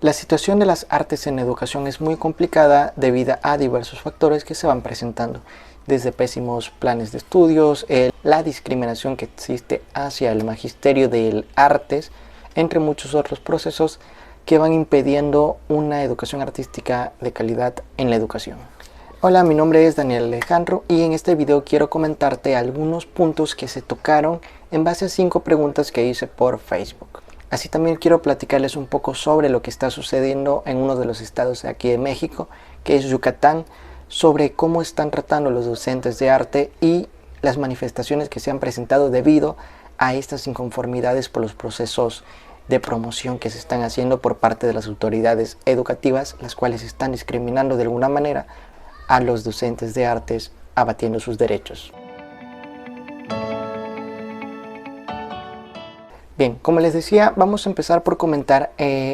La situación de las artes en educación es muy complicada debido a diversos factores que se van presentando, desde pésimos planes de estudios, la discriminación que existe hacia el magisterio del artes, entre muchos otros procesos que van impidiendo una educación artística de calidad en la educación. Hola, mi nombre es Daniel Alejandro y en este video quiero comentarte algunos puntos que se tocaron en base a 5 preguntas que hice por Facebook. Así también quiero platicarles un poco sobre lo que está sucediendo en uno de los estados de aquí de México, que es Yucatán, sobre cómo están tratando los docentes de arte y las manifestaciones que se han presentado debido a estas inconformidades por los procesos de promoción que se están haciendo por parte de las autoridades educativas, las cuales están discriminando de alguna manera a los docentes de artes, abatiendo sus derechos. Bien, como les decía, vamos a empezar por comentar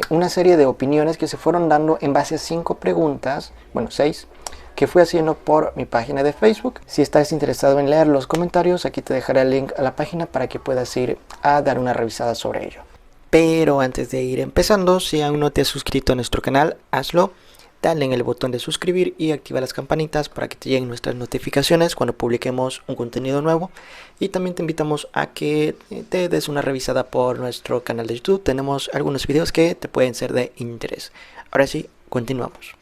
una serie de opiniones que se fueron dando en base a 5 preguntas, bueno 6, que fui haciendo por mi página de Facebook. Si estás interesado en leer los comentarios, aquí te dejaré el link a la página para que puedas ir a dar una revisada sobre ello. Pero antes de ir empezando, si aún no te has suscrito a nuestro canal, hazlo. Dale en el botón de suscribir y activa las campanitas para que te lleguen nuestras notificaciones cuando publiquemos un contenido nuevo. Y también te invitamos a que te des una revisada por nuestro canal de YouTube. Tenemos algunos videos que te pueden ser de interés. Ahora sí, continuamos.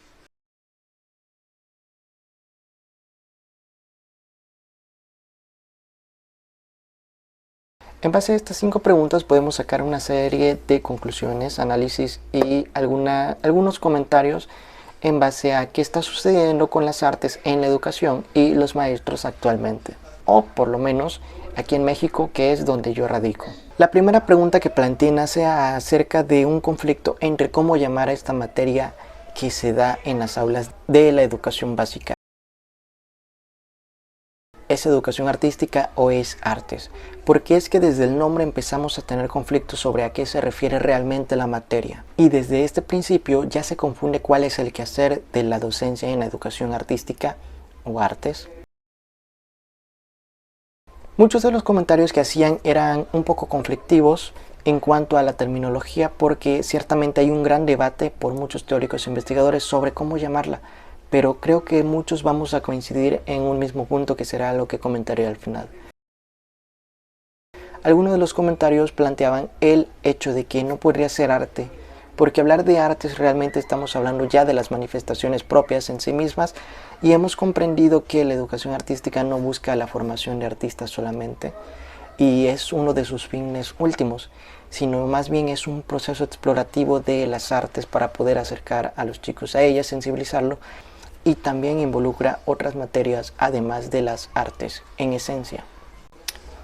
En base a estas 5 preguntas podemos sacar una serie de conclusiones, análisis y algunos comentarios en base a qué está sucediendo con las artes en la educación y los maestros actualmente, o por lo menos aquí en México, que es donde yo radico. La primera pregunta que planteé nace acerca de un conflicto entre cómo llamar a esta materia que se da en las aulas de la educación básica. ¿Es educación artística o es artes? Porque es que desde el nombre empezamos a tener conflictos sobre a qué se refiere realmente la materia. Y desde este principio ya se confunde cuál es el quehacer de la docencia en la educación artística o artes. Muchos de los comentarios que hacían eran un poco conflictivos en cuanto a la terminología, porque ciertamente hay un gran debate por muchos teóricos e investigadores sobre cómo llamarla. Pero creo que muchos vamos a coincidir en un mismo punto, que será lo que comentaré al final. Algunos de los comentarios planteaban el hecho de que no podría ser arte, porque hablar de artes realmente estamos hablando ya de las manifestaciones propias en sí mismas, y hemos comprendido que la educación artística no busca la formación de artistas solamente, y es uno de sus fines últimos, sino más bien es un proceso explorativo de las artes para poder acercar a los chicos a ellas, sensibilizarlo, y también involucra otras materias además de las artes en esencia.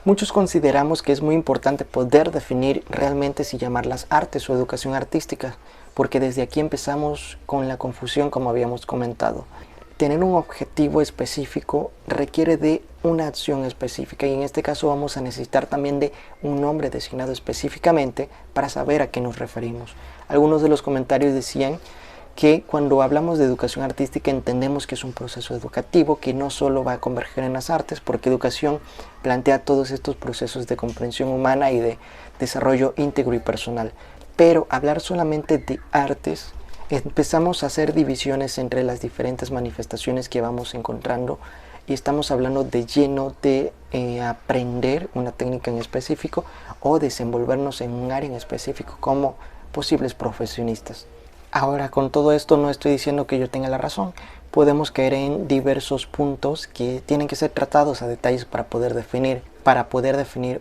Muchos consideramos que es muy importante poder definir realmente si llamarlas artes o educación artística, porque desde aquí empezamos con la confusión, como habíamos comentado. Tener un objetivo específico requiere de una acción específica, y en este caso vamos a necesitar también de un nombre designado específicamente para saber a qué nos referimos. Algunos de los comentarios decían que cuando hablamos de educación artística entendemos que es un proceso educativo que no solo va a converger en las artes, porque educación plantea todos estos procesos de comprensión humana y de desarrollo íntegro y personal. Pero hablar solamente de artes, empezamos a hacer divisiones entre las diferentes manifestaciones que vamos encontrando, y estamos hablando de lleno de aprender una técnica en específico o desenvolvernos en un área en específico como posibles profesionistas. Ahora, con todo esto no estoy diciendo que yo tenga la razón. Podemos caer en diversos puntos que tienen que ser tratados a detalles para poder definir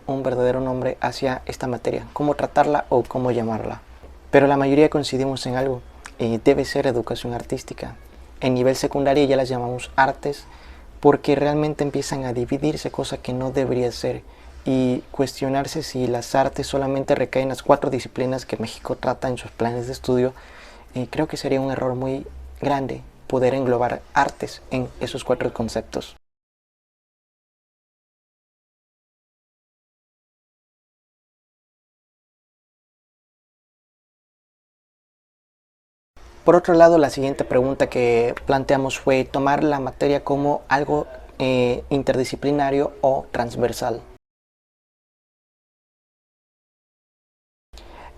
un verdadero nombre hacia esta materia, cómo tratarla o cómo llamarla. Pero la mayoría coincidimos en algo: debe ser educación artística. En nivel secundario ya las llamamos artes, porque realmente empiezan a dividirse, cosa que no debería ser, y cuestionarse si las artes solamente recaen en las 4 disciplinas que México trata en sus planes de estudio. Creo que sería un error muy grande poder englobar artes en esos 4 conceptos. Por otro lado, la siguiente pregunta que planteamos fue tomar la materia como algo interdisciplinario o transversal.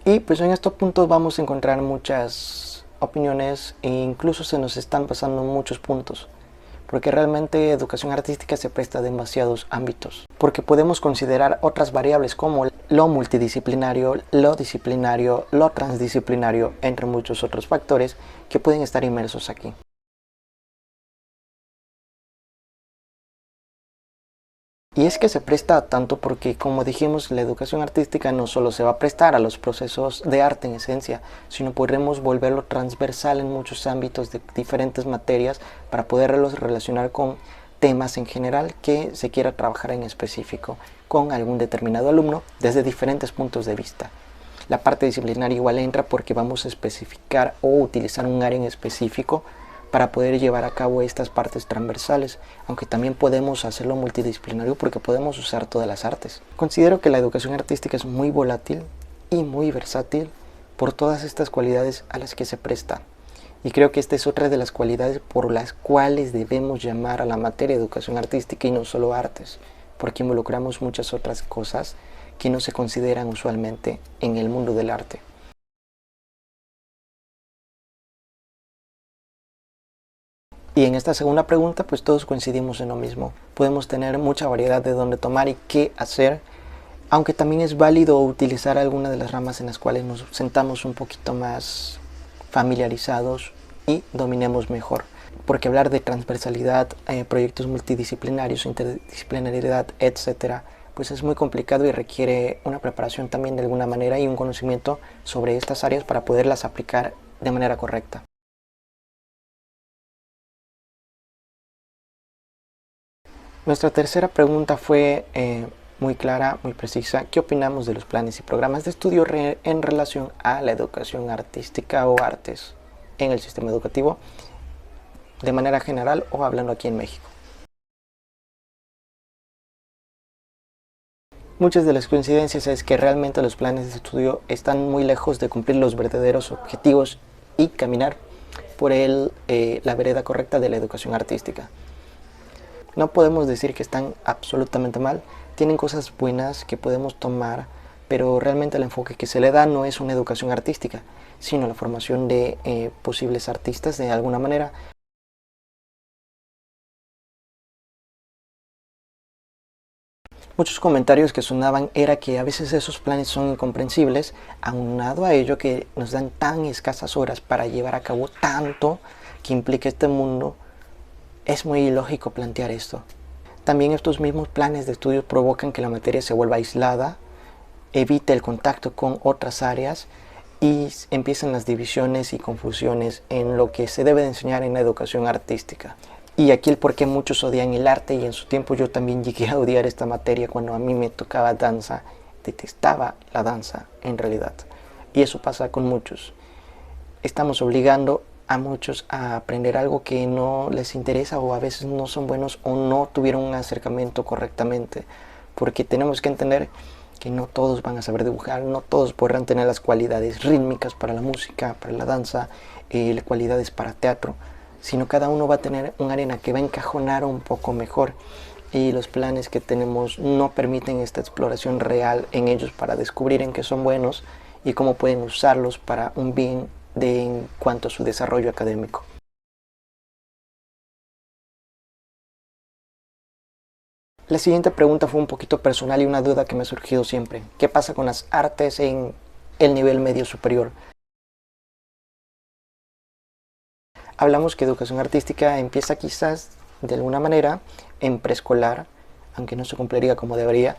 Y pues en estos puntos vamos a encontrar muchas opiniones e incluso se nos están pasando muchos puntos, porque realmente educación artística se presta a demasiados ámbitos, porque podemos considerar otras variables como lo multidisciplinario, lo disciplinario, lo transdisciplinario, entre muchos otros factores que pueden estar inmersos aquí. Y es que se presta tanto porque, como dijimos, la educación artística no solo se va a prestar a los procesos de arte en esencia, sino podremos volverlo transversal en muchos ámbitos de diferentes materias para poderlos relacionar con temas en general que se quiera trabajar en específico con algún determinado alumno desde diferentes puntos de vista. La parte disciplinaria igual entra porque vamos a especificar o utilizar un área en específico para poder llevar a cabo estas partes transversales, aunque también podemos hacerlo multidisciplinario porque podemos usar todas las artes. Considero que la educación artística es muy volátil y muy versátil por todas estas cualidades a las que se presta. Y creo que esta es otra de las cualidades por las cuales debemos llamar a la materia educación artística y no solo artes, porque involucramos muchas otras cosas que no se consideran usualmente en el mundo del arte. Y en esta segunda pregunta, pues todos coincidimos en lo mismo. Podemos tener mucha variedad de dónde tomar y qué hacer, aunque también es válido utilizar alguna de las ramas en las cuales nos sentamos un poquito más familiarizados y dominemos mejor. Porque hablar de transversalidad, proyectos multidisciplinarios, interdisciplinariedad, etcétera, pues es muy complicado y requiere una preparación también de alguna manera y un conocimiento sobre estas áreas para poderlas aplicar de manera correcta. Nuestra tercera pregunta fue muy clara, muy precisa. ¿Qué opinamos de los planes y programas de estudio en relación a la educación artística o artes en el sistema educativo de manera general o hablando aquí en México? Muchas de las coincidencias es que realmente los planes de estudio están muy lejos de cumplir los verdaderos objetivos y caminar por la vereda correcta de la educación artística. No podemos decir que están absolutamente mal, tienen cosas buenas que podemos tomar, pero realmente el enfoque que se le da no es una educación artística, sino la formación de posibles artistas de alguna manera. Muchos comentarios que sonaban era que a veces esos planes son incomprensibles, aunado a ello que nos dan tan escasas horas para llevar a cabo tanto que implica este mundo. Es muy ilógico plantear esto. También estos mismos planes de estudios provocan que la materia se vuelva aislada, evite el contacto con otras áreas y empiezan las divisiones y confusiones en lo que se debe de enseñar en la educación artística. Y aquí el por qué muchos odian el arte, y en su tiempo yo también llegué a odiar esta materia cuando a mí me tocaba danza, detestaba la danza en realidad. Y eso pasa con muchos. Estamos obligando a muchos a aprender algo que no les interesa o a veces no son buenos o no tuvieron un acercamiento correctamente, porque tenemos que entender que no todos van a saber dibujar, no todos podrán tener las cualidades rítmicas para la música, para la danza, las cualidades para teatro, sino cada uno va a tener un área que va a encajonar un poco mejor, y los planes que tenemos no permiten esta exploración real en ellos para descubrir en qué son buenos y cómo pueden usarlos para un bien en cuanto a su desarrollo académico. La siguiente pregunta fue un poquito personal y una duda que me ha surgido siempre. ¿Qué pasa con las artes en el nivel medio superior? Hablamos que educación artística empieza quizás de alguna manera en preescolar, aunque no se cumpliría como debería.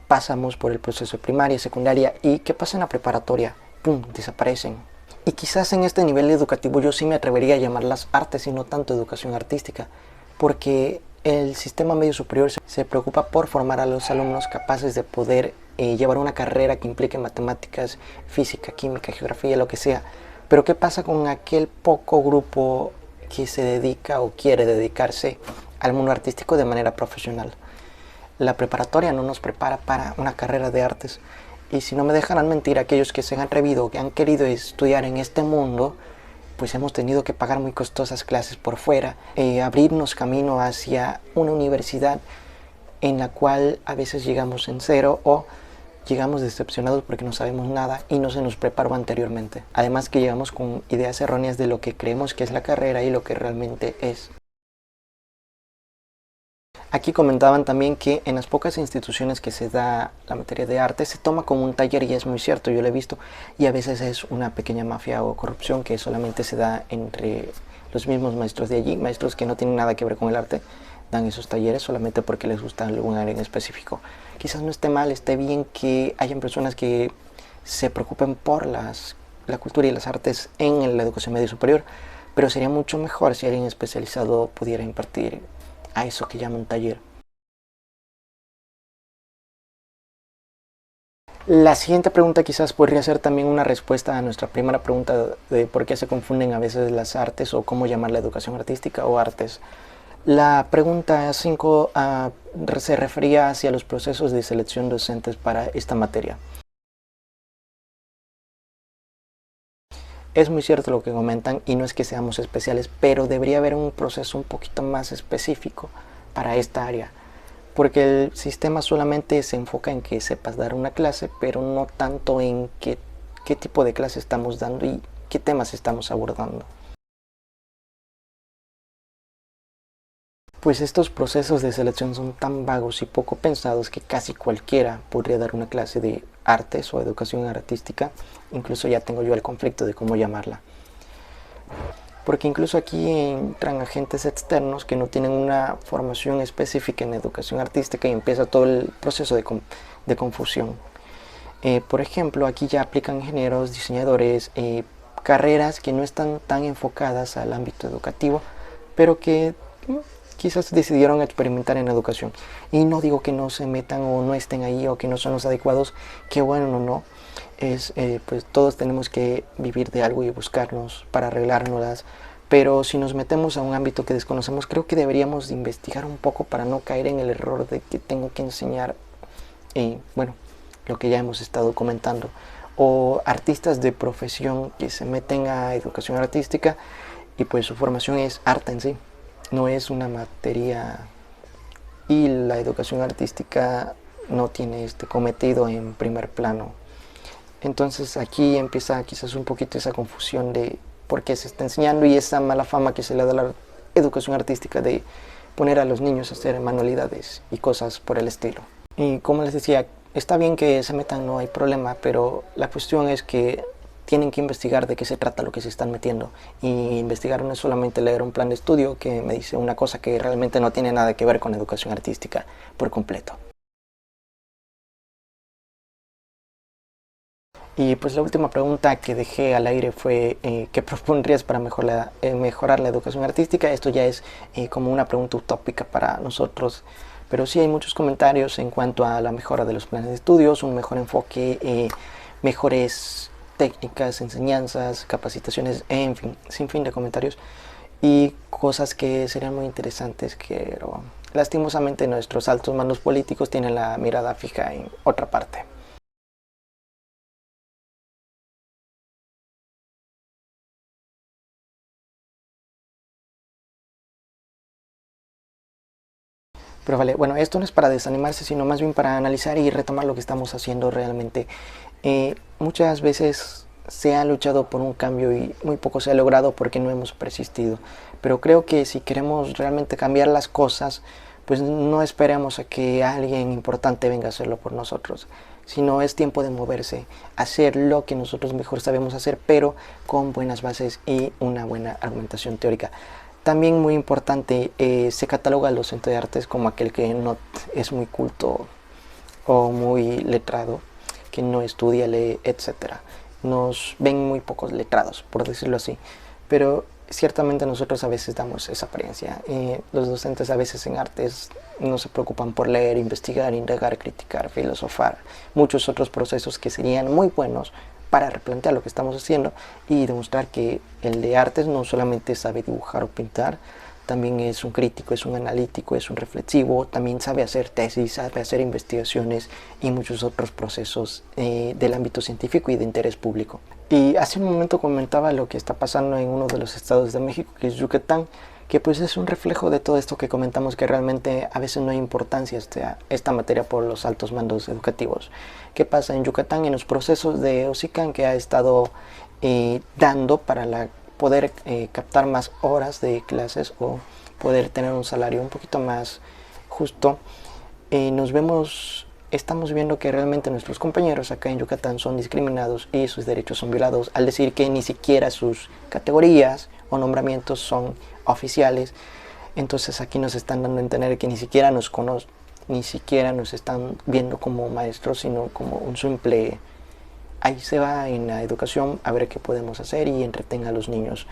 Pasamos por el proceso de primaria, secundaria, y ¿qué pasa en la preparatoria? ¡Pum! Desaparecen. Y quizás en este nivel educativo yo sí me atrevería a llamarlas artes y no tanto educación artística, porque el sistema medio superior se preocupa por formar a los alumnos capaces de poder llevar una carrera que implique matemáticas, física, química, geografía, lo que sea. Pero ¿qué pasa con aquel poco grupo que se dedica o quiere dedicarse al mundo artístico de manera profesional? La preparatoria no nos prepara para una carrera de artes. Y si no me dejarán mentir, aquellos que se han atrevido, que han querido estudiar en este mundo, pues hemos tenido que pagar muy costosas clases por fuera, abrirnos camino hacia una universidad en la cual a veces llegamos en cero o llegamos decepcionados porque no sabemos nada y no se nos preparó anteriormente. Además que llegamos con ideas erróneas de lo que creemos que es la carrera y lo que realmente es. Aquí comentaban también que en las pocas instituciones que se da la materia de arte se toma como un taller, y es muy cierto, yo lo he visto, y a veces es una pequeña mafia o corrupción que solamente se da entre los mismos maestros de allí, maestros que no tienen nada que ver con el arte, dan esos talleres solamente porque les gusta algún área en específico. Quizás no esté mal, esté bien que hayan personas que se preocupen por la cultura y las artes en la educación media superior, pero sería mucho mejor si alguien especializado pudiera impartir a eso que llaman taller. La siguiente pregunta quizás podría ser también una respuesta a nuestra primera pregunta de por qué se confunden a veces las artes o cómo llamar la educación artística o artes. La pregunta 5 se refería hacia los procesos de selección docentes para esta materia. Es muy cierto lo que comentan y no es que seamos especiales, pero debería haber un proceso un poquito más específico para esta área, porque el sistema solamente se enfoca en que sepas dar una clase, pero no tanto en qué tipo de clase estamos dando y qué temas estamos abordando. Pues estos procesos de selección son tan vagos y poco pensados que casi cualquiera podría dar una clase de artes o educación artística. Incluso ya tengo yo el conflicto de cómo llamarla. Porque incluso aquí entran agentes externos que no tienen una formación específica en educación artística y empieza todo el proceso de confusión. Por ejemplo, aquí ya aplican ingenieros, diseñadores, carreras que no están tan enfocadas al ámbito educativo, pero que quizás decidieron experimentar en educación. Y no digo que no se metan o no estén ahí o que no son los adecuados, que bueno, no. Pues todos tenemos que vivir de algo y buscarnos para arreglárnoslas. Pero si nos metemos a un ámbito que desconocemos, creo que deberíamos investigar un poco para no caer en el error de que tengo que enseñar, bueno, lo que ya hemos estado comentando. O artistas de profesión que se meten a educación artística y pues su formación es arte en sí, no es una materia, y la educación artística no tiene este cometido en primer plano. Entonces aquí empieza quizás un poquito esa confusión de por qué se está enseñando y esa mala fama que se le da a la educación artística de poner a los niños a hacer manualidades y cosas por el estilo. Y como les decía, está bien que se metan, no hay problema, pero la cuestión es que tienen que investigar de qué se trata lo que se están metiendo. Y investigar no es solamente leer un plan de estudio que me dice una cosa que realmente no tiene nada que ver con educación artística por completo. Y pues la última pregunta que dejé al aire fue ¿qué propondrías para mejorar la educación artística? Esto ya es como una pregunta utópica para nosotros, pero sí hay muchos comentarios en cuanto a la mejora de los planes de estudios, un mejor enfoque, mejores técnicas, enseñanzas, capacitaciones, en fin, sin fin de comentarios y cosas que serían muy interesantes, pero lastimosamente nuestros altos mandos políticos tienen la mirada fija en otra parte. Pero vale, bueno, esto no es para desanimarse, sino más bien para analizar y retomar lo que estamos haciendo realmente. Muchas veces se ha luchado por un cambio y muy poco se ha logrado porque no hemos persistido. Pero creo que si queremos realmente cambiar las cosas, pues no esperemos a que alguien importante venga a hacerlo por nosotros, sino es tiempo de moverse, hacer lo que nosotros mejor sabemos hacer, pero con buenas bases y una buena argumentación teórica. También muy importante, se cataloga al docente de artes como aquel que no es muy culto o muy letrado, que no estudia, lee, etcétera. Nos ven muy pocos letrados, por decirlo así, pero ciertamente nosotros a veces damos esa apariencia. Los docentes a veces en artes no se preocupan por leer, investigar, indagar, criticar, filosofar, muchos otros procesos que serían muy buenos para replantear lo que estamos haciendo y demostrar que el de artes no solamente sabe dibujar o pintar, también es un crítico, es un analítico, es un reflexivo, también sabe hacer tesis, sabe hacer investigaciones y muchos otros procesos del ámbito científico y de interés público. Y hace un momento comentaba lo que está pasando en uno de los estados de México, que es Yucatán, que pues es un reflejo de todo esto que comentamos, que realmente a veces no hay importancia esta materia por los altos mandos educativos. ¿Qué pasa en Yucatán en los procesos de OSICAN que ha estado dando para poder captar más horas de clases o poder tener un salario un poquito más justo? Estamos viendo que realmente nuestros compañeros acá en Yucatán son discriminados y sus derechos son violados al decir que ni siquiera sus categorías o nombramientos son oficiales. Entonces aquí nos están dando a entender que ni siquiera nos conocen, ni siquiera nos están viendo como maestros, sino como un simple ahí se va en la educación a ver qué podemos hacer y entretenga a los niños.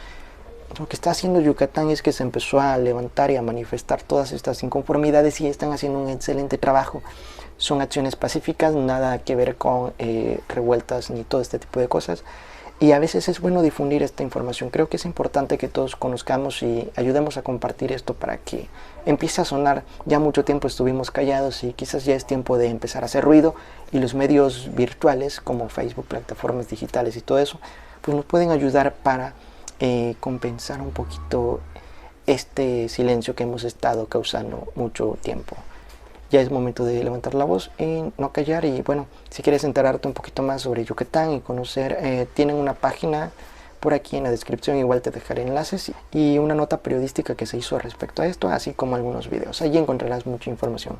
Lo que está haciendo Yucatán es que se empezó a levantar y a manifestar todas estas inconformidades y están haciendo un excelente trabajo. Son acciones pacíficas, nada que ver con revueltas ni todo este tipo de cosas. Y a veces es bueno difundir esta información. Creo que es importante que todos conozcamos y ayudemos a compartir esto para que empiece a sonar. Ya mucho tiempo estuvimos callados y quizás ya es tiempo de empezar a hacer ruido. Y los medios virtuales como Facebook, plataformas digitales y todo eso, pues nos pueden ayudar para compensar un poquito este silencio que hemos estado causando mucho tiempo. Ya es momento de levantar la voz y no callar. Y bueno, si quieres enterarte un poquito más sobre Yucatán y conocer, tienen una página por aquí en la descripción, igual te dejaré enlaces y una nota periodística que se hizo respecto a esto, así como algunos videos. Allí encontrarás mucha información.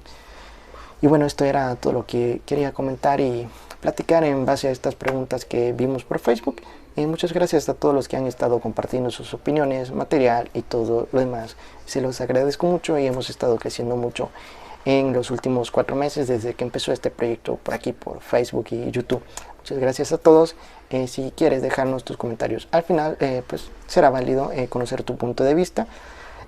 Y bueno, esto era todo lo que quería comentar y platicar en base a estas preguntas que vimos por Facebook. Y muchas gracias a todos los que han estado compartiendo sus opiniones, material y todo lo demás. Se los agradezco mucho y hemos estado creciendo mucho en los últimos 4 meses desde que empezó este proyecto por aquí, por Facebook y YouTube. Muchas gracias a todos. Si quieres dejarnos tus comentarios al final, pues será válido conocer tu punto de vista.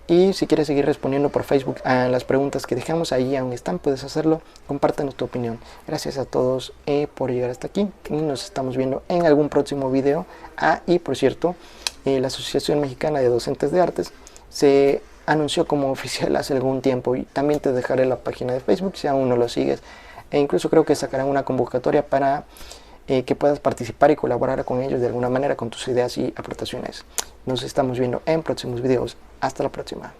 Y si quieres seguir respondiendo por Facebook a las preguntas que dejamos, ahí aún están, puedes hacerlo. Compártanos tu opinión. Gracias a todos por llegar hasta aquí y nos estamos viendo en algún próximo video. Y por cierto, la Asociación Mexicana de Docentes de Artes se anunció como oficial hace algún tiempo y también te dejaré la página de Facebook si aún no lo sigues. E incluso creo que sacarán una convocatoria para que puedas participar y colaborar con ellos de alguna manera con tus ideas y aportaciones. Nos estamos viendo en próximos videos. Hasta la próxima.